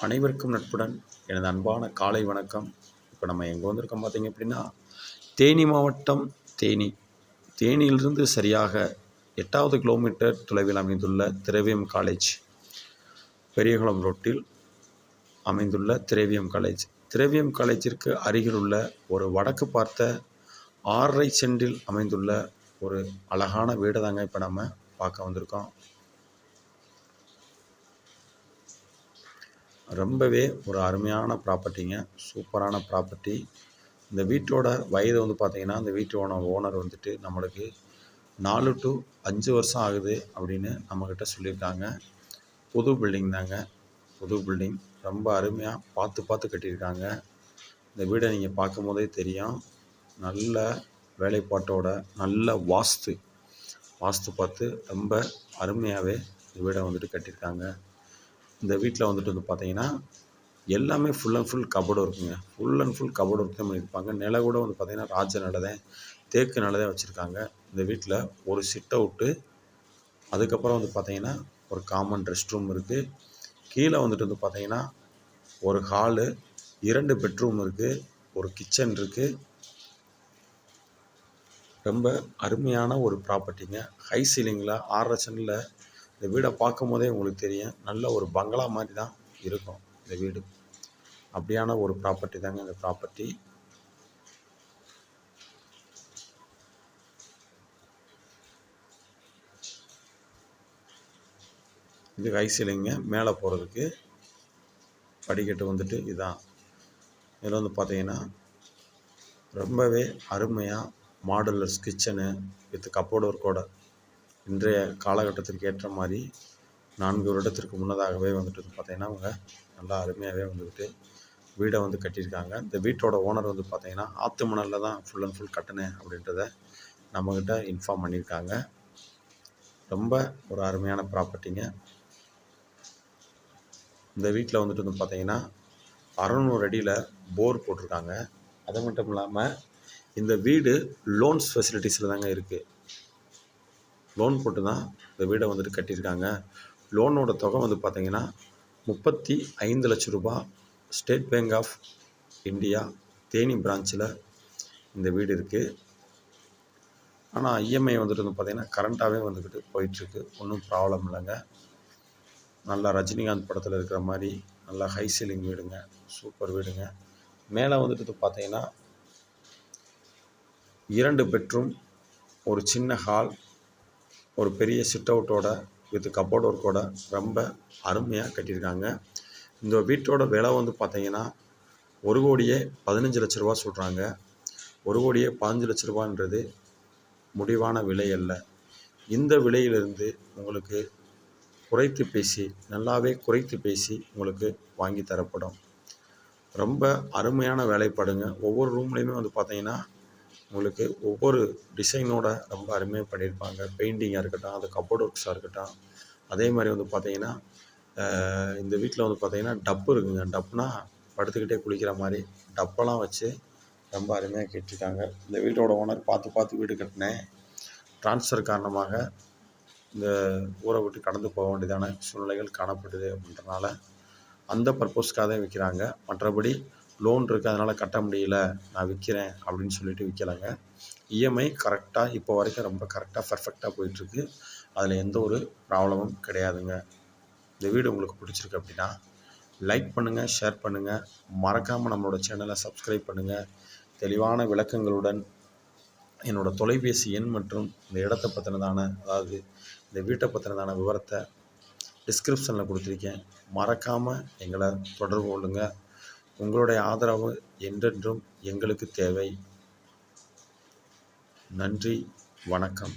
அனைவருக்கும் நட்புடன் எனது அன்பான காலை வணக்கம். இப்போ நம்ம எங்கே வந்திருக்கோம் பார்த்தீங்க அப்படின்னா, தேனி மாவட்டம் தேனியிலிருந்து சரியாக 8வது கிலோமீட்டர் தொலைவில் அமைந்துள்ள திரவியம் காலேஜ், பெரியகுளம் ரோட்டில் அமைந்துள்ள திரவியம் காலேஜ். திரவியம் காலேஜிற்கு அருகில் உள்ள ஒரு வடக்கு பார்த்த 6.5 சென்டில் அமைந்துள்ள ஒரு அழகான வீடு தாங்க இப்போ நம்ம பார்க்க வந்திருக்கோம். ரொம்பவே ஒரு அருமையான ப்ராப்பர்ட்டிங்க, சூப்பரான ப்ராப்பர்ட்டி. இந்த வீட்டோட வயது வந்து பார்த்திங்கன்னா, இந்த வீட்டோட ஓனர் வந்துட்டு நம்மளுக்கு 4 to 5 வருஷம் ஆகுது அப்படின்னு நம்மக்கிட்ட சொல்லியிருக்காங்க. புது பில்டிங் தாங்க, புது பில்டிங். ரொம்ப அருமையாக பார்த்து கட்டியிருக்காங்க. இந்த வீடை நீங்கள் பார்க்கும் போதே தெரியும், நல்ல வேலைப்பாட்டோட நல்ல வாஸ்து பார்த்து ரொம்ப அருமையாகவே இந்த வீடை வந்துட்டு கட்டியிருக்காங்க. இந்த வீட்டில் வந்துட்டு வந்து பார்த்தீங்கன்னா எல்லாமே ஃபுல் அண்ட் ஃபுல் கபோர்டு இருக்குங்க. Full and full cupboard work தான் பண்ணியிருப்பாங்க. நிலை கூட வந்து பார்த்திங்கன்னா ராஜ நிலை தான், தேக்கு நிலை தான் வச்சுருக்காங்க. இந்த வீட்டில் ஒரு சிட் அவுட்டு, அதுக்கப்புறம் வந்து பார்த்திங்கன்னா ஒரு காமன் ரெஸ்ட் ரூம் இருக்குது. கீழே வந்துட்டு வந்து பார்த்திங்கன்னா ஒரு ஹாலு, 2 பெட்ரூம் இருக்குது, ஒரு கிச்சன் இருக்குது. ரொம்ப அருமையான ஒரு ப்ராப்பர்ட்டிங்க. ஹை சீலிங்கில் 6.5 சென்டில் இந்த வீடை பார்க்கும் போதே உங்களுக்கு தெரியும், நல்ல ஒரு பங்களா மாதிரி தான் இருக்கும் இந்த வீடு. அப்படியான ஒரு ப்ராப்பர்ட்டி தாங்க இந்த ப்ராப்பர்ட்டி. இது ஹை சீலிங்க. மேலே போகிறதுக்கு படிக்கட்டு வந்துட்டு இதான். இதில் வந்து பார்த்தீங்கன்னா ரொம்பவே அருமையாக மாடுலர்ஸ் கிச்சனு வித் கப்போர்டு ஒர்க்கோட இன்றைய காலகட்டத்திற்கு ஏற்ற மாதிரி 4 வருடத்திற்கு முன்னதாகவே வந்துட்டு பார்த்திங்கன்னா அவங்க நல்லா அருமையாகவே வந்துட்டு வீடை வந்து கட்டியிருக்காங்க. இந்த வீட்டோட ஓனர் வந்து பார்த்திங்கன்னா ஆற்று மணலில் தான் ஃபுல் அண்ட் ஃபுல் கட்டினேன் அப்படின்றத நம்மக்கிட்ட இன்ஃபார்ம் பண்ணியிருக்காங்க. ரொம்ப ஒரு அருமையான ப்ராப்பர்ட்டிங்க. இந்த வீட்டில் வந்துட்டு வந்து பார்த்திங்கன்னா 600 அடியில் போர் போட்டிருக்காங்க. அது மட்டும் இல்லாமல் இந்த வீடு லோன்ஸ் ஃபெசிலிட்டிஸில் தாங்க இருக்குது. லோன் போட்டு தான் இந்த வீடை வந்துட்டு கட்டியிருக்காங்க. லோனோட தொகை வந்து பார்த்திங்கன்னா 35 லட்சம் ரூபாய். State bank of India Theni பிரான்ச்சில் இந்த வீடு இருக்குது. ஆனால் இஎம்ஐ வந்துட்டு வந்து பார்த்திங்கன்னா கரண்ட்டாகவே வந்துக்கிட்டு போயிட்டுருக்கு, ஒன்றும் ப்ராப்ளம் இல்லைங்க. நல்லா ரஜினிகாந்த் படத்தில் இருக்கிற மாதிரி நல்லா ஹை சீலிங் வீடுங்க, சூப்பர் வீடுங்க. மேலே வந்துட்டு பார்த்திங்கன்னா 2 பெட்ரூம், ஒரு சின்ன ஹால், ஒரு பெரிய சிட் அவுட்டோட வித் கப்போர்ட் ஒர்க்கோட ரொம்ப அருமையாக கட்டியிருக்காங்க. இந்த வீட்டோட விலை வந்து பார்த்திங்கன்னா 1,15 லட்ச ரூபா சொல்கிறாங்க. 1,15 லட்ச ரூபான்றது முடிவான விலை அல்ல. இந்த விலையிலிருந்து உங்களுக்கு நல்லாவே குறைத்து பேசி உங்களுக்கு வாங்கி தரப்படும். ரொம்ப அருமையான வேலைப்பாடுங்க. ஒவ்வொரு ரூம்லேயுமே வந்து பார்த்திங்கன்னா உங்களுக்கு ஒவ்வொரு டிசைனோட ரொம்ப அருமையாக பண்ணியிருப்பாங்க. பெயிண்டிங்காக இருக்கட்டும், அது கப்போர்ட் ஒர்க்ஸாக இருக்கட்டும். அதே மாதிரி வந்து பார்த்திங்கன்னா இந்த வீட்டில் வந்து பார்த்திங்கன்னா டப்பு இருக்குங்க. டப்புனா படுத்துக்கிட்டே குளிக்கிற மாதிரி டப்பெல்லாம் வச்சு ரொம்ப அருமையாக கட்டியிருக்காங்க. இந்த வீட்டோட ஓனர் பார்த்து வீடு கட்டினேன், ட்ரான்ஸ்ஃபர் காரணமாக இந்த ஊரை விட்டு கடந்து போக வேண்டியதான சூழ்நிலைகள் காணப்படுது அப்படின்றனால அந்த பர்பஸ்க்காக தான் விற்கிறாங்க. மற்றபடி லோன் இருக்குது அதனால் கட்ட முடியல, நான் விற்கிறேன் அப்படின்னு சொல்லிட்டு விற்கலைங்க. இஎம்ஐ கரெக்டாக இப்போ வரைக்கும் ரொம்ப கரெக்டாக பர்ஃபெக்டாக போயிட்டுருக்கு. அதில் எந்த ஒரு ப்ராப்ளமும் கிடையாதுங்க. இந்த வீடு உங்களுக்கு பிடிச்சிருக்கு அப்படின்னா லைக் பண்ணுங்கள், ஷேர் பண்ணுங்கள், மறக்காமல் நம்மளோட சேனலை சப்ஸ்கிரைப் பண்ணுங்கள். தெளிவான விளக்கங்களுடன் என்னோடய தொலைபேசி எண் மற்றும் இந்த இடத்தை பற்றினதான, அதாவது இந்த வீட்டை பற்றினதான விவரத்தை டிஸ்கிரிப்ஷனில் கொடுத்துருக்கேன். மறக்காமல் எங்களை தொடர்பு கொள்ளுங்கள். உங்களுடைய ஆதரவு என்றென்றும் எங்களுக்கு தேவை. நன்றி, வணக்கம்.